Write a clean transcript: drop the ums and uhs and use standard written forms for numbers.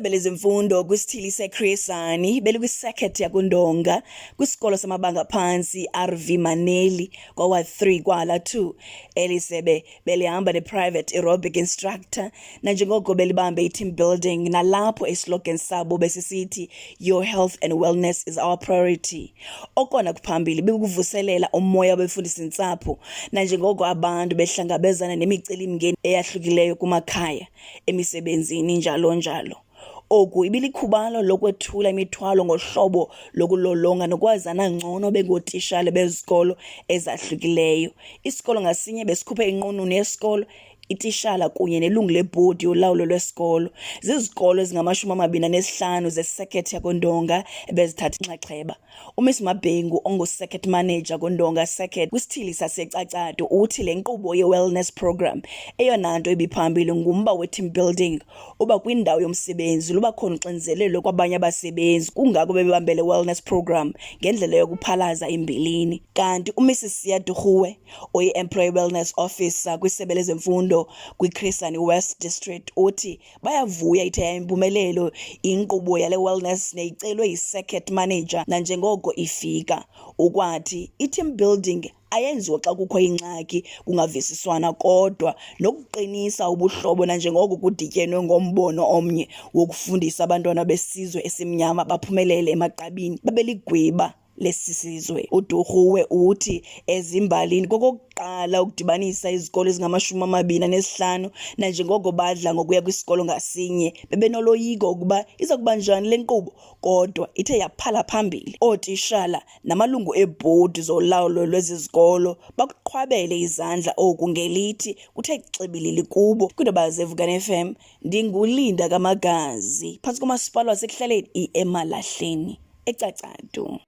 Isebe lezemfundo kwisithili seChris Hani belikwisekhethi yakundonga kwisikolo samabanga phansi RV Maneli kwawa 3 kwala 2. Elisebe belihamba ne-private aerobic instructor nanjengoko belibambe i-team building nalapho islogan sabo besisithi your health and wellness is our priority. Okona kuphambili bekuvuselela umoya webefundisi-ntsapho nanjengoko abantu behlangabezana nemicelimngeni eyahlukileyo kumakhaya, emisebenzini njalo njalo. Oku ibilikhubalo lokwethula imithwalo ngohlobo lokulolonga nokwazana ngcono bengootishale bezikolo ezahlukileyo. Isikolo ngasinye besikhuphe inqununu yesikolo, itishala kunye nelungu lebhodi yolawulo lwesikolo. Zizikolo ezingama-25 zesekhethi yakundonga ebezithatha inxaxheba. uMiss Mabhengu ongu-circuit manager kundonga circuit kwisithili saseCacadu uthi le nkqubo ye-wellness program eyona nto ibiphambili ngumba we-team building, uba kwindawo yomsebenzi luba khona uxinzelelo kwabanye abasebenzi, kungako bebambele wellness program ngendlela yokuphalaza imbilini. Kanti uMrs Siyaduhuwe oyi-employee wellness officer kwisebe lezemfundo kwiChris Hani West District uthi bayavuya ithe yayimpumelelo inkqubo yale wellness neyicelwe yi-circuit manager nanjengoko ifika. Ukwathi i-team building ayenziwa xa kukho ingxaki kungavisiswana kodwa nokuqinisa ubuhlobo nanjengoko kudityenwe ngombono omnye wokufundisa abantwana besizwe esimnyama baphumelele emagqabini babeligwiba lesisizwe. uDuhuwe uthi ezimbalini kokokuqala ukudibanisa izikolo ezingama-25 nanjengoko badla ngokuya kwisikolo ngasinye bebenoloyiko ukuba iza kuba njani le nkqubo, kodwa ithe yaphala phambili. Ootishala namalungu eebhodi zolawulo lwezi zikolo bakuqhwabele izandla oku ngelithi kuthe xibilili kubo. Kwiindaba zeVukani FM ndinguLinda Kamagazi phantsi komasipala wasekuhlaleni i-Emalahleni eCacadu.